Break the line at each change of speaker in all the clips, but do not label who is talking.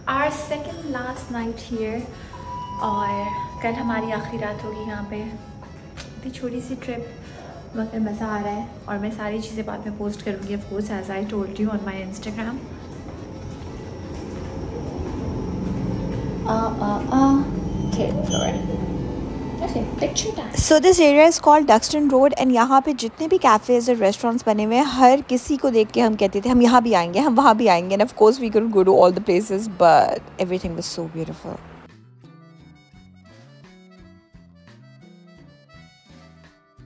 Our second last night here और कल हमारी आखिरी रात होगी यहाँ पे। इतनी छोटी सी ट्रिप मगर मज़ा आ रहा है और मैं सारी चीज़ें बाद में पोस्ट करूँगी of course as I told you on my Instagram.
So this area is called Duxton Road and यहाँ पे जितने भी कैफ़ेज़ और रेस्टोरेंट्स बने हुए हैं हर किसी को देख के हम कहते थे हम यहाँ भी आएंगे, हम वहाँ भी आएंगे, and of course we couldn't go to all the places but everything was so beautiful.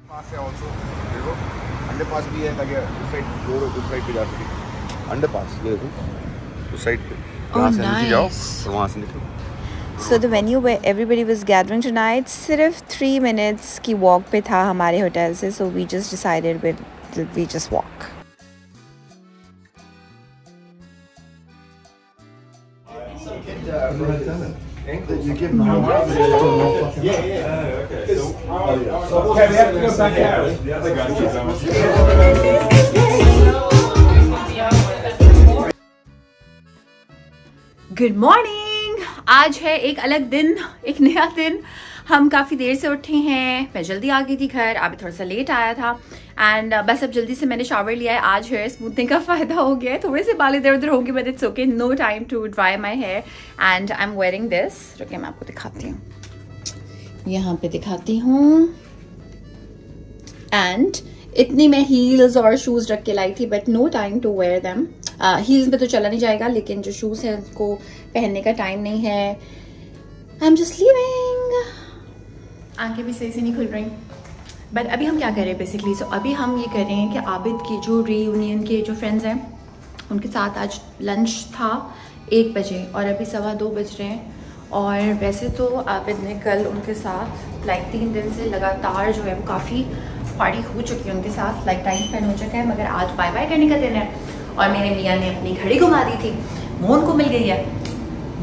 पास है also, देखो अंडरपास भी है ताकि उस साइड रोड उस साइड पे जा सके। अंडरपास ये देखो उस साइड पे यहाँ से नीचे जाओ और वहाँ से निकलो।
So the venue where everybody was gathering tonight सिर्फ 3 minutes की walk पे था हमारे होटल से, so we just decided we just walk.
You give them no fucking
good morning. आज है एक अलग दिन, एक नया दिन। हम काफ़ी देर से उठे हैं, मैं जल्दी आ गई थी घर, अभी थोड़ा सा लेट आया था एंड बस अब जल्दी से मैंने शावर लिया है। आज हेयर स्मूथनिंग का फ़ायदा हो गया है, थोड़े से बाल इधर उधर होंगे but it's okay, no time to dry my hair and I am wearing this. रुकिए मैं आपको दिखाती हूँ, यहाँ पे दिखाती हूँ। एंड इतनी मैं हील्स और शूज़ रख के लाई थी but no time to wear them. Heels में तो चला नहीं जाएगा लेकिन जो शूज़ हैं उसको पहनने का टाइम नहीं है। I am just leaving. आंखें भी सही से नहीं खुल रही बट अभी हम क्या कर रहे हैं बेसिकली, सो अभी हम ये कर रहे हैं कि आबिद की जो रीयूनियन के जो फ्रेंड्स हैं उनके साथ आज लंच था 1 बजे और अभी 2:15 बज रहे हैं। और वैसे तो आबिद ने कल उनके साथ लाइक 3 दिन से लगातार जो है वो काफ़ी पार्टी हो चुकी है उनके साथ, लाइक टाइम स्पेंड हो चुका है, मगर आज बाय बाय करने का दिन है। और मेरे मियाँ ने अपनी घड़ी घुमा दी थी, मोहन को मिल गई है,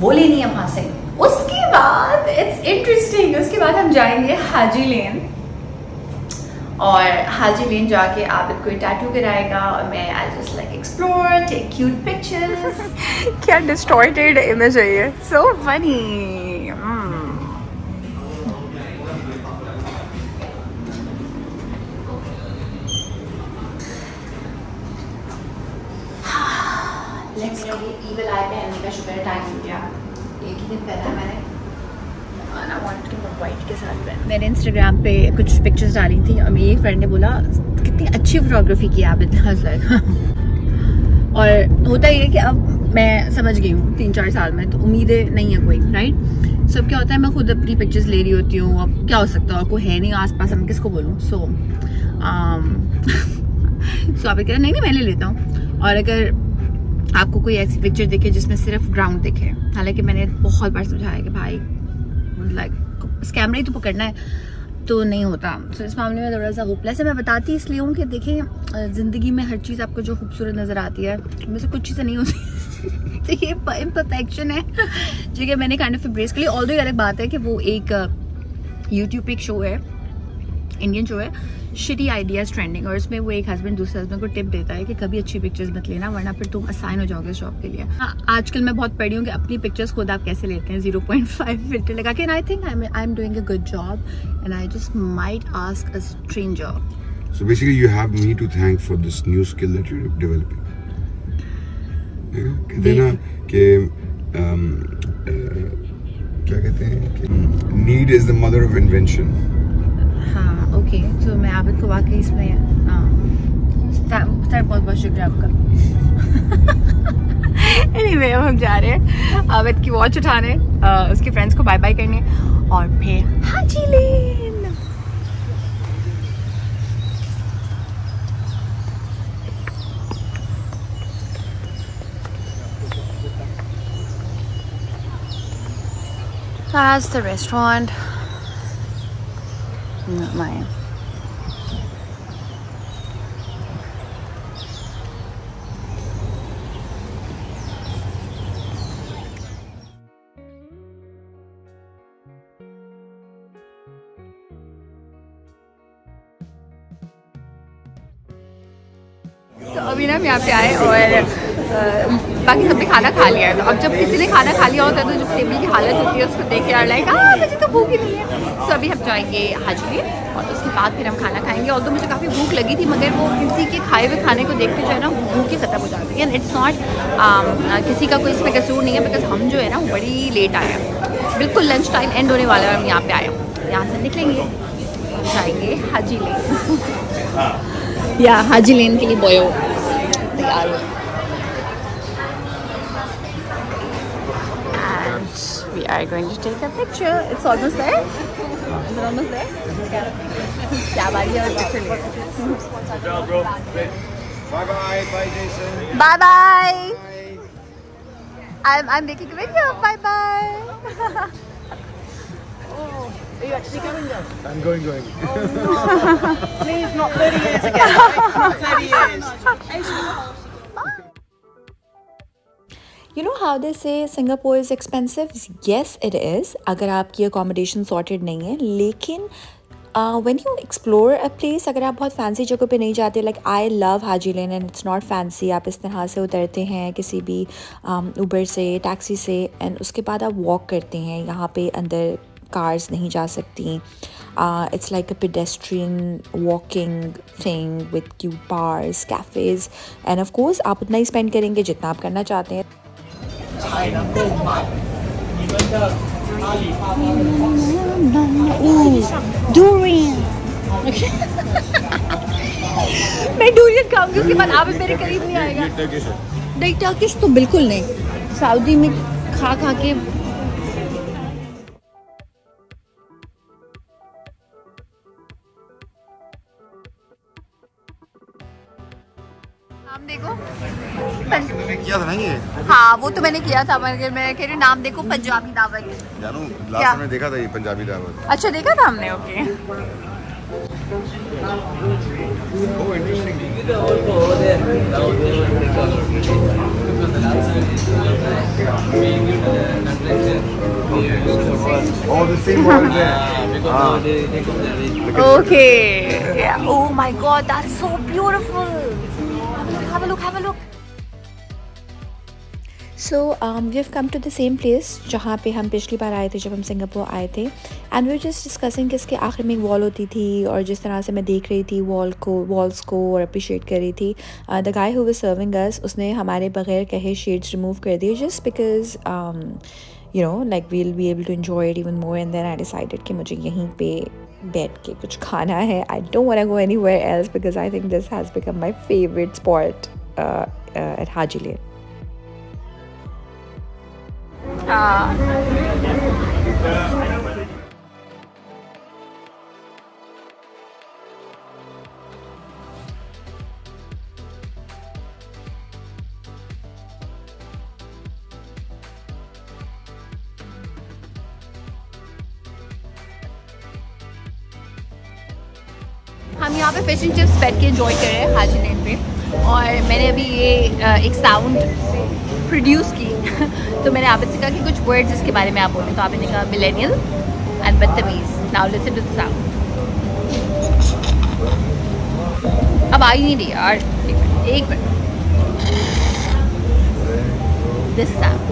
वो लेनी है वहाँ से। उसके बाद इट्स इंटरेस्टिंग, उसके बाद हम जाएंगे हाजी लेन और हाजी लेन जाके आबिद कोई टैटू कराएगा और मैं I just like explore, take cute pictures. क्या डिस्टॉर्टेड इमेज है ये, so funny. Let's go. Eagle eye पहनने का शुक्र टाइम हो गया, एक ही दिन पहना है मैंने। I want to white के साथ पहन। मैंने इंस्टाग्राम पे कुछ पिक्चर्स डाली थी और मेरी फ्रेंड ने बोला कितनी अच्छी फोटोग्राफी की आबिद ने, लाइक। और होता ये है कि अब मैं समझ गई हूँ 3-4 साल में, तो उम्मीदें नहीं है कोई, राइट। सब क्या होता है मैं खुद अपनी पिक्चर्स ले रही होती हूँ, अब क्या हो सकता है, और कोई है नहीं आसपास, हम किसको बोलूँ। सो आबिद कह रहा नहीं मैं ले लेता हूँ। और अगर आपको कोई ऐसी पिक्चर दिखे जिसमें सिर्फ ग्राउंड दिखे, हालांकि मैंने बहुत बार समझाया कि भाई लाइक इस कैमरा ही तो पकड़ना है, तो नहीं होता। तो इस मामले में थोड़ा सा होपलेस है। मैं बताती इसलिए हूँ कि देखें ज़िंदगी में हर चीज़ आपको जो खूबसूरत नज़र आती है उनमें से कुछ चीज़ें नहीं होती। तो ये इम्परफेक्शन है जो कि मैंने काइंड ऑफ एम्ब्रेस कर लिया। ऑल्दो अलग बात है कि वो एक यूट्यूब पे एक शो है, इंडियन शो है, शिटी आइडियाज ट्रेंडिंग, और इसमें वो एक हस्बैंड दूसरे हस्बैंड को टिप देता है कि कभी अच्छी पिक्चर्स मत लेना वरना फिर तुम असाइन हो जाओगे इस जॉब के लिए। आजकल मैं बहुत पढ़ी हूँ कि अपनी पिक्चर्स खुद आप कैसे लेते हैं 0.5 फिल्टर लगा के, and I think I am doing a good job and I just might ask a stranger.
So basically you have me to thank for this new skill that you're developing. कहते हैं ना कि क्या कहते हैं कि need is the mother of invention.
हाँ okay, तो मैं आबिद को वाकई इसमें सर बहुत बहुत शुक्रिया आपका। एनीवे अब हम जा रहे हैं आबिद की वॉच उठाने, उसके फ्रेंड्स को बाय बाय करने और फिर हाजी लेन। That's the restaurant. Not mine. तो अभी ना हम यहाँ पे आए और बाकी सबने खाना खा लिया है। तो अब जब किसी ने खाना खा लिया होता है तो जब टेबल की हालत होती है उसको देख के यार लाइक मुझे तो भूख ही नहीं है। तो अभी हम जाएंगे हाजी लेन और उसके बाद फिर हम खाना खाएंगे। और तो मुझे काफ़ी भूख लगी थी मगर वो किसी के खाए हुए खाने को देख के जो है ना भूख ही ख़त्म हो जाती है। एंड इट्स नॉट किसी का कोई इसमें कसूर नहीं है बिकॉज हम जो है ना बड़ी लेट आए हैं, बिल्कुल लंच टाइम एंड होने वाला है। हम यहाँ पे आए हैं, यहाँ से निकलेंगे जाएंगे हाजी लेन या हाजी लेन के लिए बोयो तैयार हो। We are going to take a picture. It's almost there. Is it almost there? क्या बारी है और picture ले।
Bye bye, bye Jason.
Bye bye. I'm making a video. Bye bye.
Are you actually going though?
I'm going.
Please, not 30 years again. Right? Not 30 years.
You know how they say Singapore is expensive? Yes, it is. अगर आपकी accommodation sorted नहीं है, लेकिन when you explore a place, अगर आप बहुत fancy जगह पे नहीं जाते, like I love Haji Lane and it's not fancy. आप इस तरह से उतरते हैं किसी भी Uber से, टैक्सी से, and उसके बाद आप walk करते हैं। यहाँ पे अंदर cars नहीं जा सकती। It's like a pedestrian walking thing with cute bars, cafes, and of course आप उतना ही spend करेंगे जितना आप करना चाहते हैं।
Durian. मैं डूरियन खाऊंगी उसके बाद आप मेरे करीब नहीं आएगा। नहीं टर्किश तो बिल्कुल नहीं। सऊदी में खा के नाम देखो।
मैंने किया था ना ये।
हाँ वो तो मैंने किया था मगर मैं कह रही हूँ नाम देखो पंजाबी दावत।
जानू लास्ट में देखा था ये पंजाबी दावत।
अच्छा देखा था हमने। Okay
Oh, interesting. Oh, the same one there.
Okay. Yeah. Oh my God, that's so beautiful. Have a look.
So we have come to the same place जहाँ पे हम पिछली बार आए थे जब हम सिंगापुर आए थे, and we were just discussing कि इसके आखिर में एक वॉल होती थी और जिस तरह से मैं देख रही थी वॉल्स को और अप्रिशिएट कर रही थी। The guy who was serving us उसने हमारे बगैर कहे शेड्स रिमूव कर दिए just because you know like we'll be able to enjoy it even more, and then I decided कि मुझे यहीं पे बैठ के कुछ खाना है। I don't want to go anywhere else because I think this has become my favorite spot at Haji Lane.
हम यहाँ पे फिश एंड चिप्स बैठ के एंजॉय कर रहे हैं हाजी लेन पे। और मैंने अभी ये एक साउंड प्रोड्यूस की तो मैंने आप से कहा कि कुछ वर्ड्स इसके बारे में आप बोलें, तो आपने कहा मिलेनियल एंड बदतमीज। Now listen to the sound. अब आ ही नहीं रही यार, एक मिनट। This sound.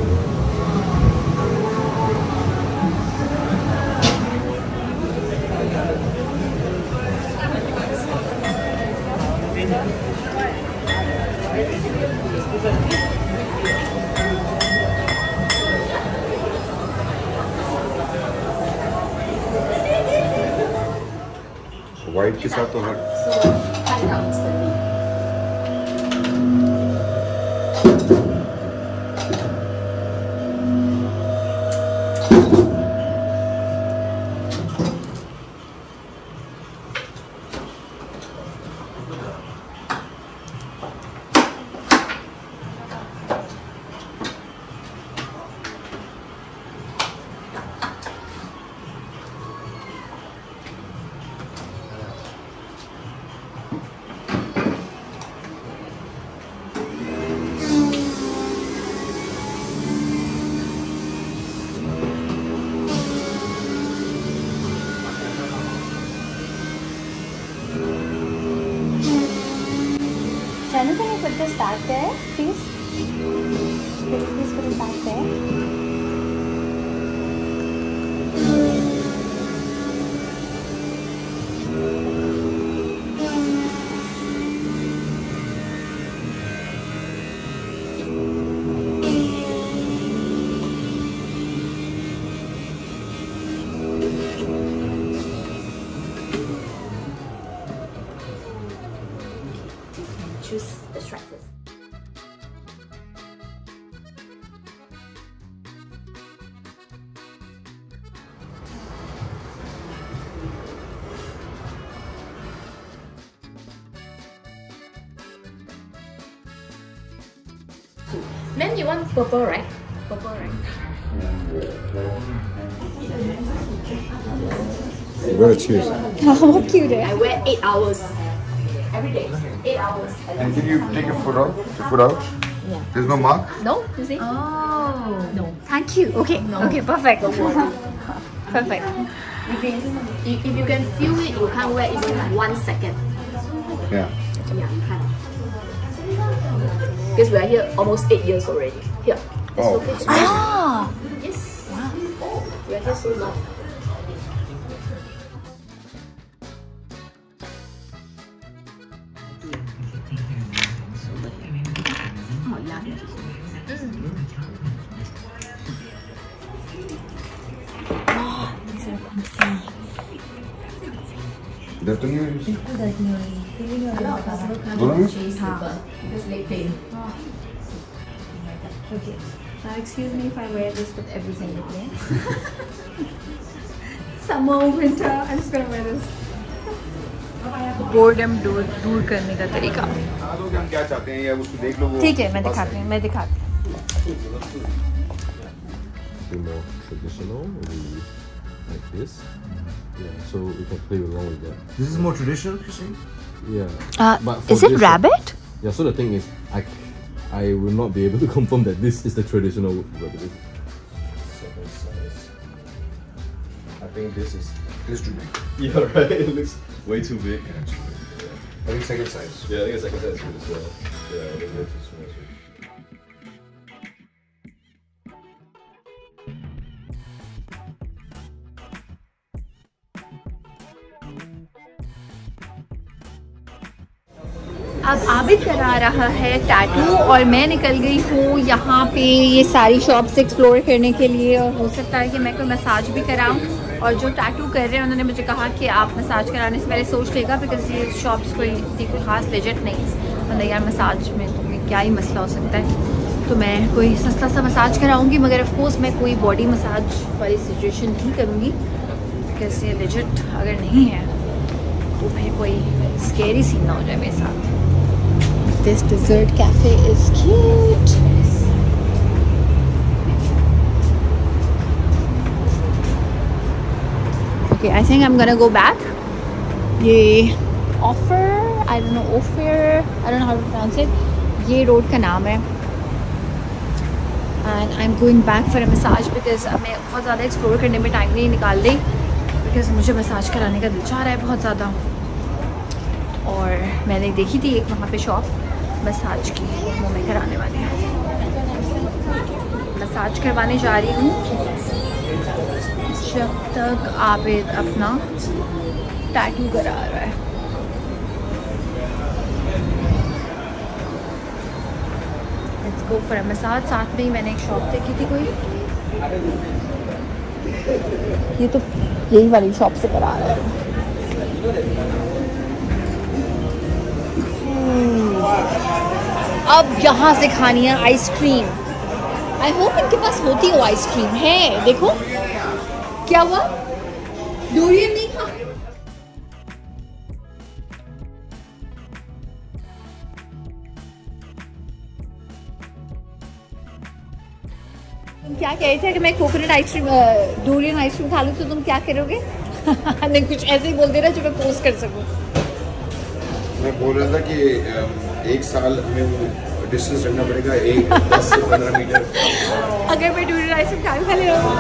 वाइट के साथ तो हर
Jonathan, you put this back there, please. Please put it back there. Choose the stresses. Ma'am, you want purple, right? Purple, right?
You gotta choose.
How cute, eh?
I wear 8 hours every day. 8 hours.
And did you take your foot out? Your foot out?
Yeah.
There's no mark?
No, you see?
Oh.
No. Thank you. Okay. No. Okay. Perfect. Perfect.
If you can feel it, you can't wear even 1 second.
Yeah.
Yeah, you can't. Because we are here almost 8 years already. Here. This
Oh.
location.
Ah.
Yes. Wow. We are here so long. Oh, yeah.
डर तो नहीं हो रही? दोनों में?
Okay. Now excuse me if I wear this with every single day. Summer, winter, I'm just gonna wear this.
Boredom दूर करने का तरीका।
बता दो कि हम क्या चाहते हैं या उसको देख लो वो।
ठीक है, मैं दिखाती हूँ, मैं दिखाती हूँ।
Be more traditional, maybe like this. Yeah, so we can play along with that.
This is more traditional, you see?
Yeah. But for
Is it
this,
rabbit?
Yeah. So the thing is, I will not be able to confirm that this is the traditional rabbit. Second size. I think this is.
This is too big.
Yeah, right. It looks way too big.
I think second size.
Yeah, I think a second size is good as well. Yeah, I think that's too small.
अब आबिद करा रहा है tattoo और मैं निकल गई हूँ यहाँ पे ये सारी शॉप्स एक्सप्लोर करने के लिए, और हो सकता है कि मैं कोई मसाज भी कराऊँ। और जो टैटू कर रहे हैं उन्होंने मुझे कहा कि आप मसाज कराने से पहले सोच लेगा, बिकॉज ये शॉप्स कोई इतनी कोई ख़ास बजट नहीं। मतलब यार मसाज में तो क्या ही मसला हो सकता है, तो मैं कोई सस्ता सा मसाज कराऊँगी, मगर ऑफ कोर्स मैं कोई बॉडी मसाज वाली सिचुएशन नहीं करूँगी, बिकॉज ये बजट अगर नहीं है तो फिर कोई स्केरी सीन ना हो जाए मेरे साथ। This dessert cafe is cute. Okay, I think I'm gonna go back. ये Offer, I don't know, Ophir, I don't know how to pronounce it. ये रोड का नाम है. And I'm going back for a massage because अब मैं बहुत ज़्यादा explore करने में टाइम नहीं निकाल रही, because मुझे मसाज कराने का दिल चाह रहा है बहुत ज़्यादा। और मैंने देखी थी एक वहाँ पे शॉप मसाज की, वो मैं कराने वाली हूँ। मसाज करवाने जा रही हूँ जब तक आबिद अपना टैटू करा रहा है। Let's go for a massage. साथ में ही मैंने एक शॉप देखी थी कोई, ये तो यही वाली शॉप से करा रहा है। अब यहाँ से खानी है आइसक्रीम। आई होप इनके पास होती हो आइसक्रीम। है देखो क्या हुआ, डोरियन नहीं खा। तुम क्या कह रहे थे कि मैं कोकोनट आइसक्रीम डोरियन आइसक्रीम खा लूँ तो तुम क्या करोगे? नहीं कुछ ऐसे ही बोल दे रहा जो मैं पोस्ट कर सकूँ।
मैं बोल रहा था कि 1 साल में वो डिस्टेंस रखना पड़ेगा 10 से 15 मीटर।
अगर मैं डोरियन आइसक्रीम खा ले रहा हूँ।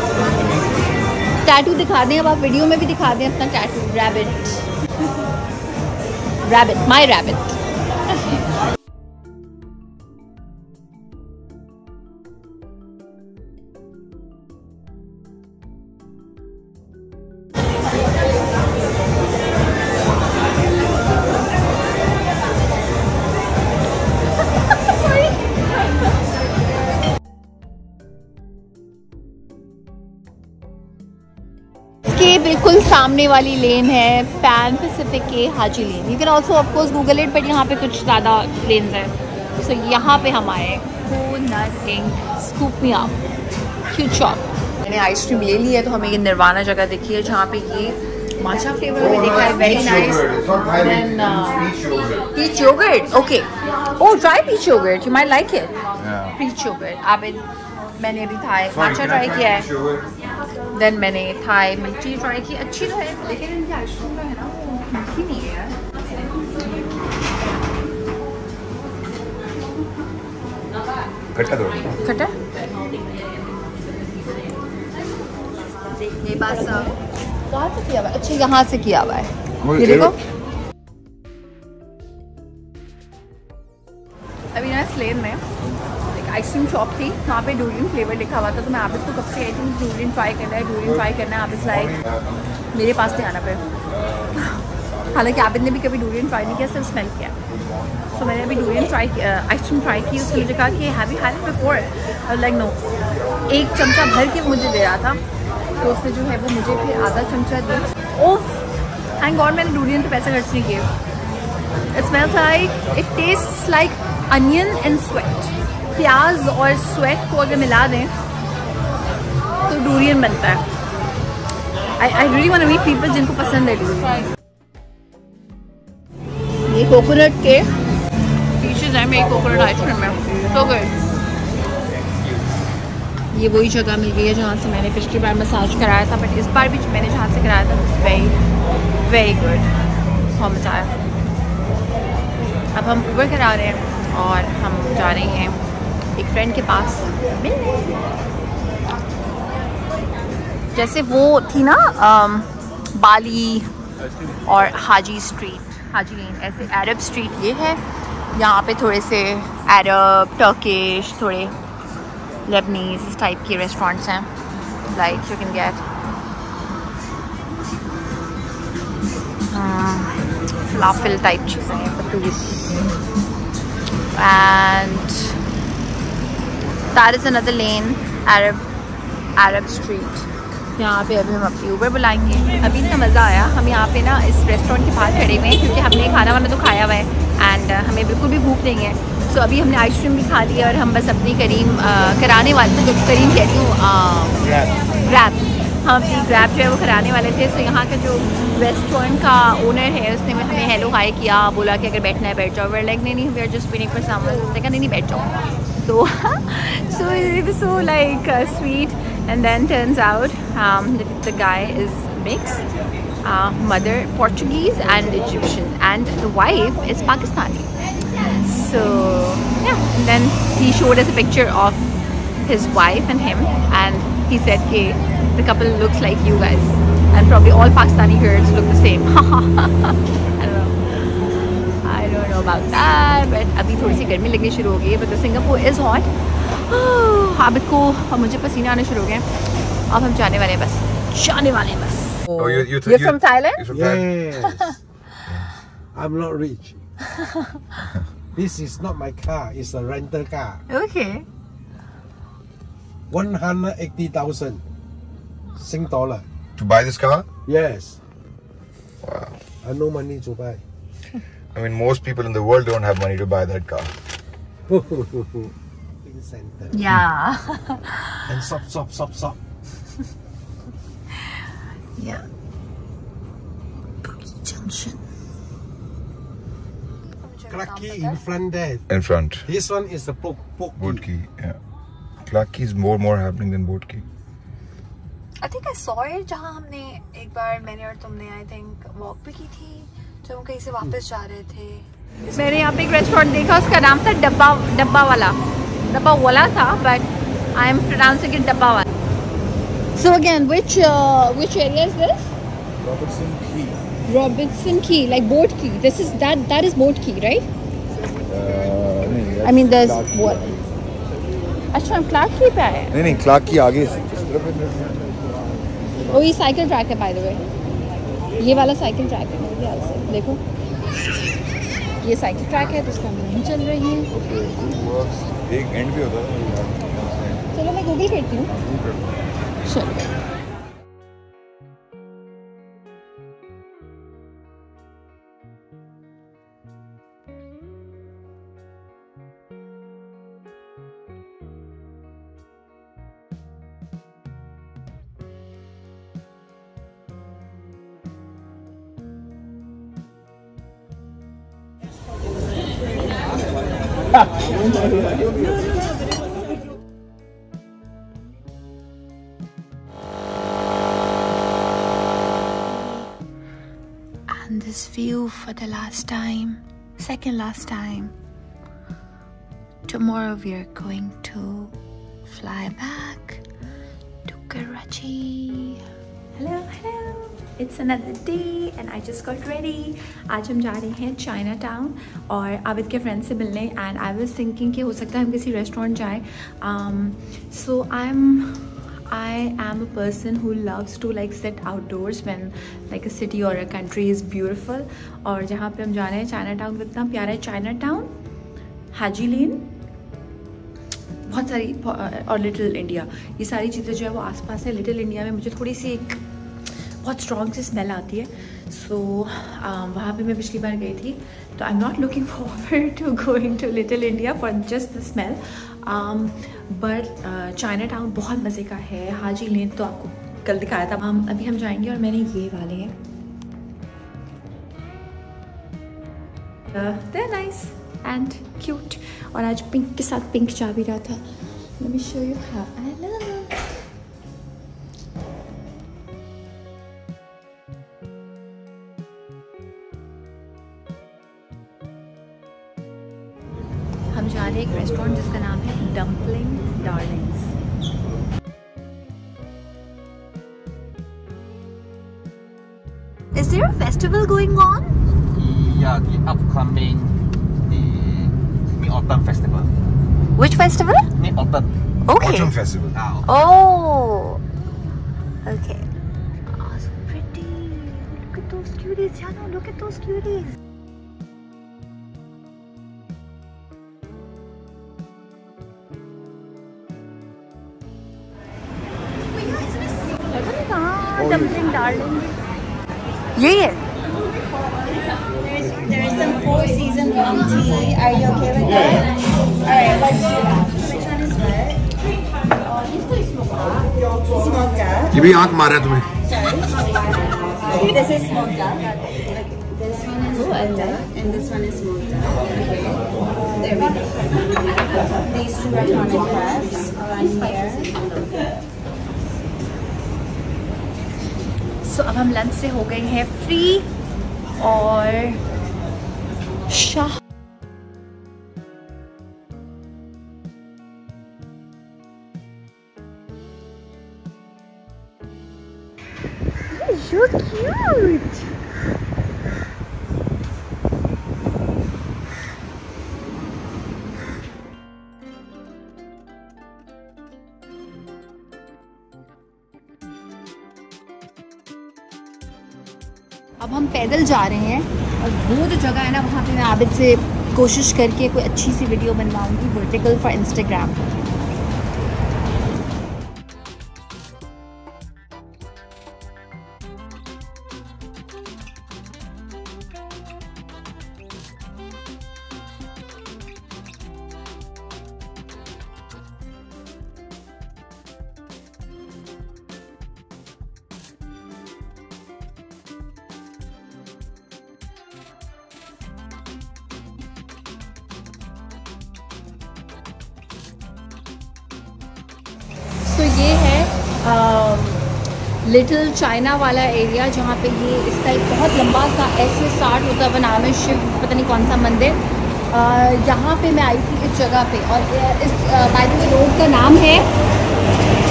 टैटू दिखा दें, अब आप वीडियो में भी दिखा दें अपना टैटू। Rabbit, my rabbit. ये बिल्कुल सामने वाली लेन है पैन पैसिफिक के Haji Lane. You can also of course Google it, but यहाँ पे कुछ ज़्यादा लेन्स हैं। सो यहाँ पे हम आए scoop me up cute shop. मैंने आइसक्रीम ले ली है तो हमें ये निर्वाणा जगह देखी है जहाँ पे ये माचा फ्लेवर में देखा है, very nice. Then peach yogurt, okay, oh try peach yogurt, you might like it. Peach yogurt Abid, मैंने अभी थाई माचा ट्राई किया है, देन मैंने थाई मिल्क टी ट्राई की, अच्छी तो है लेकिन इनकी आइसक्रीम है ना वो मीठी नहीं है यार। खट्टा ये बस कहाँ से किया हुआ है? अच्छा यहाँ से किया हुआ है, ये देखो। अभी ना इस लेन में एक आइसक्रीम शॉप थी, वहाँ पे डूरियन फ्लेवर लिखा हुआ था, तो मैं आप इसको कब से आई थी डूरियन ट्राई करना है, डूरियन ट्राई करना है। आप इस लाइक मेरे पास नहीं आना पे, हालांकि आबिद ने भी कभी डूरियन ट्राई नहीं किया, सिर्फ स्मेल किया। तो मैंने अभी डूरियन ट्राई आइसक्रीम ट्राई की, उसने मुझे कहा कि have you had it before, I like no. एक चमचा भर के मुझे दे रहा था, तो उसने जो है वो मुझे फिर आधा चमचा दिया। ओह थैंक गॉड मैंने डूरियन पे पैसे खर्च नहीं किए। It smells like, it tests like onion and sweat. प्याज और स्वेट को अगर मिला दें तो डूरियन बनता है। I really want to meet people जिनको पसंद है डूरियन। ये कोकोनट के पीसेस हैं मेरी कोकोनट आइसक्रीम में, तो गुड। ये वही जगह मिल गई है जहाँ से मैंने पिछली बार मसाज कराया था, बट इस बार भी मैंने जहाँ से कराया था वेरी वेरी गुड, बहुत मज़ा आया। अब हम ऊबर करा रहे हैं और हम जा रहे हैं एक फ्रेंड के पास मिलने। जैसे वो थी ना बाली और हाजी स्ट्रीट, हाजी लेन, ऐसे अरब स्ट्रीट ये है। यहाँ पे थोड़े से अरब, टर्किश, थोड़े लेबनीज इस टाइप के रेस्टोरेंट्स हैं, like you can get falafel type चीज़ें हैं, पतूस, and that is another lane, Arab Street. यहाँ पे अभी हम अपनी ऊबर बुलाएंगे। अभी इतना मज़ा आया, हम यहाँ पे ना इस रेस्टोरेंट के बाहर खड़े हुए हैं क्योंकि हमने खाना वाना तो खाया हुआ है एंड हमें बिल्कुल भी भूख नहीं है। सो अभी हमने आइसक्रीम भी खा ली और हम बस अपनी करीम कराने वाले थे, तो करीम कह रही हूँ ग्रैब, हम अपनी ग्रैब जो है वो कराने वाले थे। सो यहाँ का जो रेस्टोरेंट का ओनर है उसने हमें हेलो हाई किया, बोला कि अगर बैठना है बैठ जाओ। वी आर लाइक नहीं we are just waiting for someone, उसने कहा नहीं बैठ जाओ। So it was so like sweet, and then turns out the guy is mixed, mother Portuguese and Egyptian, and the wife is Pakistani. So yeah, and then he showed us a picture of his wife and him, and he said कि the couple looks like you guys, and probably all Pakistani girls look the same. I don't know about that, but अभी थोड़ी सी गर्मी लगनी शुरू हो गई है, but the Singapore is hot. Abid को और मुझे पसीने आने शुरू हो गए। अब हम जाने वाले हैं बस।
Oh,
You're from Thailand?
You're from Thailand?
Yes. I'm not rich. This is not my car. It's a rental car.
Okay.
180,000 Sing dollar.
To buy this car?
Yes.
Wow.
I have no money to buy.
I mean, most people in the world don't have money to buy that car.
In center.
Yeah.
And stop.
Yeah. Bukit Junction.
Clarke Quay in front there.
In front.
This one is the Boat
Boat Quay, yeah. Clarke Quay is more happening than Boat Quay.
I think I saw it जहाँ हमने एक बार मैंने और तुमने I think walk भी की थी जब हम कहीं से वापस जा रहे थे। मैंने यहाँ पे एक रेस्टोरेंट देखा, उसका नाम था डब्बा वाला था, but I am pronouncing it डब्बा वाला। So again, which area is this? Robertson Quay, like Boat Quay. This is that is Boat Quay, right? I mean, there's what? अच्छा हम Clarke Quay पे आए हैं।
नहीं Clarke Quay आगे।
वो ये साइकिल ट्रैक है, बाय द वे ये वाला साइकिल ट्रैक है मेरे ख्याल से। देखो ये साइकिल ट्रैक है तो उसका हम नहीं चल रही है।
एक एंड भी होता है।
चलो मैं गूगल करती हूँ। चलो
And this view for the last time, second last time. Tomorrow we are going to fly back to Karachi. Hello, hello. It's another day and I just got ready. आज हम जा रहे हैं चाइना टाउन और आबिद के friend से मिलने and I was thinking कि हो सकता है हम किसी रेस्टोरेंट जाएं. So I am a person who loves to like sit outdoors when like a city or a country is beautiful. और जहाँ पे हम जा रहे हैं चाइना टाउन, कितना प्यारा है चाइना टाउन, हाजी लेन, बहुत सारी, और लिटिल इंडिया, ये सारी चीज़ें जो है वो आसपास है. लिटिल इंडिया में मुझे थोड़ी सी एक बहुत स्ट्रॉन्ग सी स्मेल आती है. सो वहाँ पे मैं पिछली बार गई थी, तो I am not looking forward to going to little India for just the smell. But Chinatown बहुत मज़े का है. हाजी लेन तो आपको कल दिखाया था. अभी हम जाएंगे और मैंने ये वाले हैं, they are nice and cute. और आज पिंक के साथ पिंक जा भी रहा था. Let me show you how I love. हम जा रहे हैं एक रेस्टोरेंट जिसका नाम है dumpling Darling's. Is there a festival going on?
Yeah, the upcoming Mid-Autumn Festival.
Which festival?
Mid-Autumn.
Okay.
Autumn Festival.
Oh. Okay. Oh, so pretty. Look at those cuties, Jano. Look at those cuties. Dumpling darling. Yeah.
There's some Four Seasons rum tea. Are you okay with that? Alright, let's do that. Which one is what? Smoked duck.
ये भी आँख मारा है तुम्हें.
Sorry. This is smoked duck. This one is smoked duck. And this one is smoked duck. Okay. There we go. These two are tonic crabs. One here.
So अब हम lunch से हो गए हैं फ्री और शाह so cute. अब हम पैदल जा रहे हैं और वो जो जगह है ना, वहाँ पे मैं आबिद से कोशिश करके कोई अच्छी सी वीडियो बनवाऊंगी वर्टिकल फॉर इंस्टाग्राम. तो ये है लिटिल चाइना वाला एरिया, जहाँ पे ये इसका एक बहुत लंबा सा ऐसे स्टार्ट होता है. नाम है शिव पता नहीं कौन सा मंदिर. यहाँ पे मैं आई थी इस जगह पे, और इस बाय द वे रोड का नाम है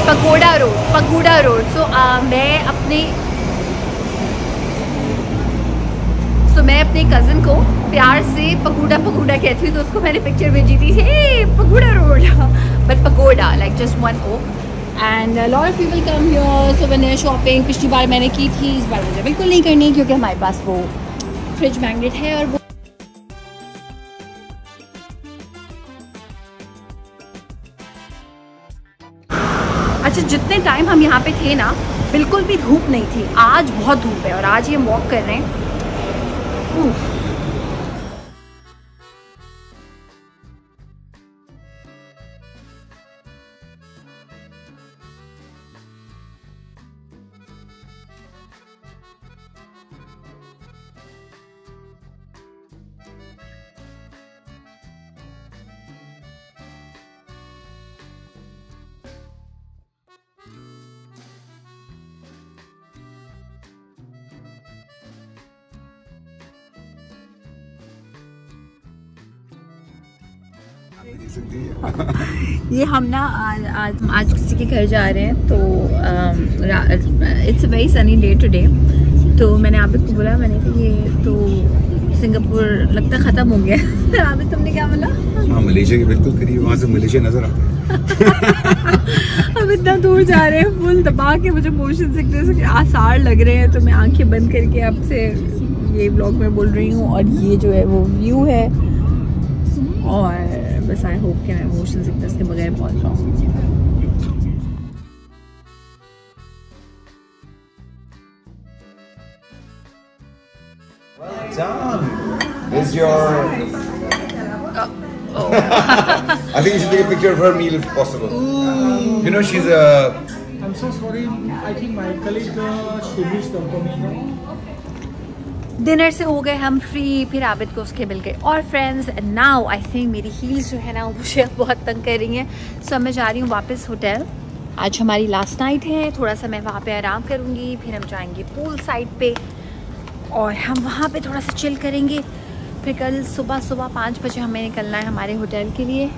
Pagoda road. Pagoda road. So मैं अपने कज़न को प्यार से पगोड़ा पगोड़ा कहती हूँ, तो उसको मैंने पिक्चर भेजी थी, hey Pagoda road, but Pagoda like just one O. And lot of people come here. So मैंने शॉपिंग पिछली बार मैंने की थी, इस बार मुझे बिल्कुल नहीं करनी, क्योंकि हमारे पास वो फ्रिज मैग्नेट है. और वो अच्छा, जितने टाइम हम यहाँ पे थे ना, बिल्कुल भी धूप नहीं थी. आज बहुत धूप है और आज ये वॉक कर रहे हैं.
ये हम ना आज किसी के घर जा रहे हैं, तो it's a very sunny day today. तो मैंने आबिद को बोला, मैंने कहा ये तो सिंगापुर लगता ख़त्म हो गया। आबिद तुमने क्या बोला?
हाँ, मलेशिया के बिल्कुल करीब, वहाँ से मलेशिया नजर आता है।
अब इतना दूर जा रहे हैं, फुल दबा के मुझे मोशन सिकनेस के आसार लग रहे हैं, तो मैं आंखें बंद करके आपसे ये ब्लॉग में बोल रही हूँ। और ये जो है वो व्यू है, और बस आई होप कि मैं मोशन सिकनेस के बगैर पहुँच जाऊँ।
Is your I think you should take a picture of her meal if possible. You know, she's a...
I'm so sorry. I think my colleague, she missed the coming.
Dinner से हो गए हम free, फिर आबिद को उसके मिल गए। और friends, now I think मेरी हील्स जो है ना वो मुझे बहुत तंग कर रही हैं। सो मैं जा रही हूँ वापस होटल। आज हमारी लास्ट नाइट है, थोड़ा सा मैं वहाँ पे आराम करूँगी, फिर हम जाएंगे पूल साइड पे और हम वहाँ पे थोड़ा सा चिल करेंगे। फिर कल सुबह 5 बजे हमें निकलना है हमारे होटल के लिए,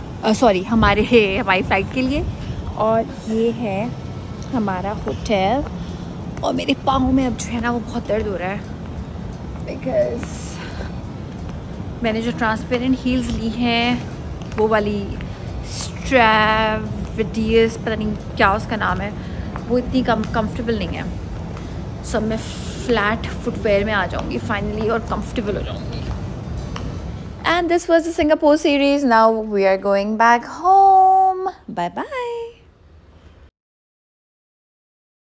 हमारी फ़्लाइट के लिए। और ये है हमारा होटल। और मेरे पाँव में अब जो है ना वो बहुत दर्द हो रहा है, बिकॉज मैंने जो ट्रांसपेरेंट हील्स ली हैं, वो वाली स्ट्रैविडियस, पता नहीं क्या उसका नाम है, वो इतनी कंफर्टेबल नहीं है। सो मैं फ्लैट फुटवेयर में आ जाऊंगी फाइनली और कंफर्टेबल हो जाऊंगी। And this was the Singapore series. Now we are going back home. Bye bye.